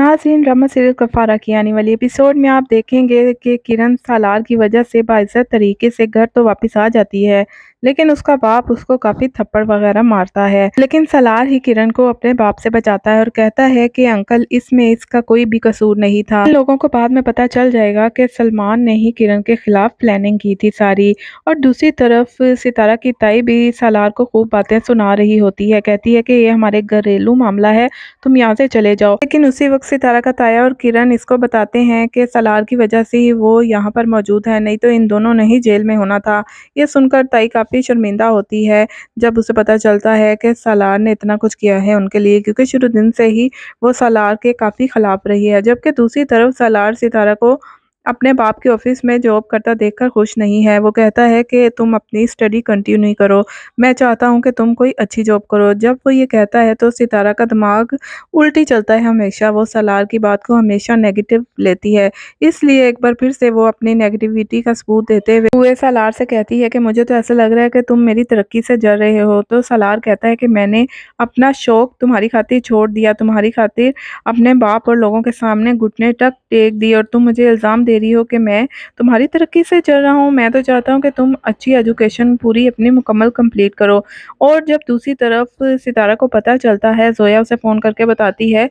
नाज़रीन, drama serial कफ़ारा की आने वाली एपिसोड में आप देखेंगे कि किरण सालार की वजह से बाइज्जत तरीके से घर तो वापस आ जाती है, लेकिन उसका बाप उसको काफ़ी थप्पड़ वगैरह मारता है। लेकिन सालार ही किरण को अपने बाप से बचाता है और कहता है कि अंकल, इसमें इसका कोई भी कसूर नहीं था। इन लोगों को बाद में पता चल जाएगा कि सलमान ने ही किरण के खिलाफ प्लानिंग की थी सारी। और दूसरी तरफ सितारा की ताई भी सालार को खूब बातें सुना रही होती है, कहती है कि ये हमारे घरेलू मामला है, तुम यहाँ से चले जाओ। लेकिन उसी वक्त सितारा का ताया और किरण इसको बताते हैं कि सलार की वजह से ही वो यहाँ पर मौजूद है, नहीं तो इन दोनों ने ही जेल में होना था। ये सुनकर ताई काफ़ी शर्मिंदा होती है जब उसे पता चलता है कि सलार ने इतना कुछ किया है उनके लिए, क्योंकि शुरू दिन से ही वो सलार के काफ़ी खिलाफ रही है। जबकि दूसरी तरफ सलार सितारा को अपने बाप के ऑफिस में जॉब करता देखकर खुश नहीं है। वो कहता है कि तुम अपनी स्टडी कंटिन्यू करो, मैं चाहता हूँ कि तुम कोई अच्छी जॉब करो। जब वो ये कहता है तो सितारा का दिमाग उल्टी चलता है हमेशा, वो सलार की बात को हमेशा नेगेटिव लेती है। इसलिए एक बार फिर से वो अपनी नेगेटिविटी का सबूत देते हुए सलार से कहती है कि मुझे तो ऐसा लग रहा है कि तुम मेरी तरक्की से जल रहे हो। तो सलार कहता है कि मैंने अपना शौक तुम्हारी खातिर छोड़ दिया, तुम्हारी खातिर अपने बाप और लोगों के सामने घुटने तक टेक दिए, और तुम मुझे इल्ज़ाम दे रही हो कि मैं तुम्हारी तरक्की से चल रहा हूँ। मैं तो चाहता हूँ कि तुम अच्छी एजुकेशन पूरी अपनी मुकम्मल कंप्लीट करो। और जब दूसरी तरफ सितारा को पता चलता है, जोया उसे फ़ोन करके बताती है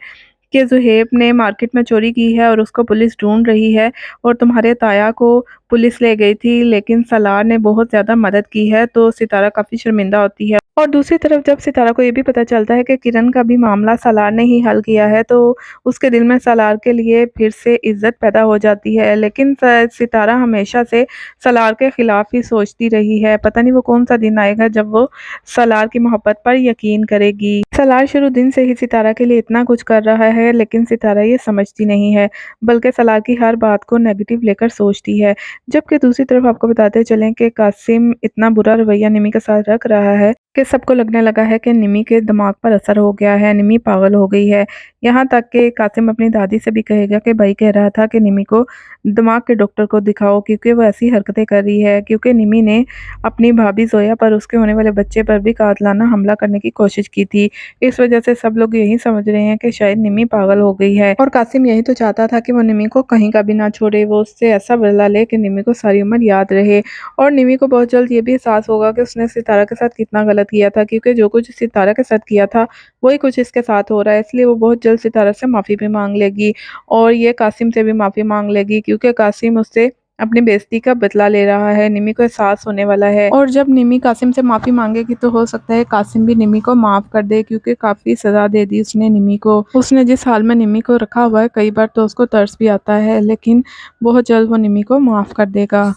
कि ज़ुहैब ने मार्केट में चोरी की है और उसको पुलिस ढूंढ रही है, और तुम्हारे ताया को पुलिस ले गई थी, लेकिन सलार ने बहुत ज़्यादा मदद की है। तो सितारा काफ़ी शर्मिंदा होती है। और दूसरी तरफ जब सितारा को ये भी पता चलता है कि किरण का भी मामला सलार ने ही हल किया है, तो उसके दिल में सलार के लिए फिर से इज्जत पैदा हो जाती है। लेकिन सितारा हमेशा से सलार के खिलाफ ही सोचती रही है। पता नहीं वो कौन सा दिन आएगा जब वो सलार की मोहब्बत पर यकीन करेगी। सलार शुरू दिन से ही सितारा के लिए इतना कुछ कर रहा है, लेकिन सितारा ये समझती नहीं है, बल्कि सलार की हर बात को नेगेटिव लेकर सोचती है। जबकि दूसरी तरफ आपको बताते चलें कि कासिम इतना बुरा रवैया निमी के साथ रख रहा है कि सबको लगने लगा है कि निमी के दिमाग पर असर हो गया है, निमी पागल हो गई है। यहाँ तक कि कासिम अपनी दादी से भी कहेगा कि भाई कह रहा था कि निमी को दिमाग के डॉक्टर को दिखाओ, क्योंकि वो ऐसी हरकतें कर रही है, क्योंकि निमी ने अपनी भाभी जोया पर उसके होने वाले बच्चे पर भी कातलाना हमला करने की कोशिश की थी। इस वजह से सब लोग यही समझ रहे हैं कि शायद निमी पागल हो गई है, और कासिम यही तो चाहता था कि वो निमी को कहीं का भी ना छोड़े, वो उससे ऐसा बदला ले कि निमी को सारी उम्र याद रहे। और निमी को बहुत जल्द ये भी एहसास होगा कि उसने सितारा के साथ कितना गलत किया था, क्योंकि जो कुछ सितारा के साथ किया था वही कुछ इसके साथ हो रहा है। इसलिए वो बहुत जल्द सितारा से माफ़ी भी मांग लेगी, और ये कासिम से भी माफ़ी मांग लेगी, क्योंकि कासिम उससे अपनी बेइज्जती का बदला ले रहा है। निमी को एहसास होने वाला है, और जब निमी कासिम से माफ़ी मांगेगी तो हो सकता है कासिम भी निमी को माफ़ कर दे, क्योंकि काफ़ी सज़ा दे दी उसने निमी को। उसने जिस हाल में निमी को रखा हुआ है, कई बार तो उसको तरस भी आता है, लेकिन बहुत जल्द वो निमी को माफ़ कर देगा।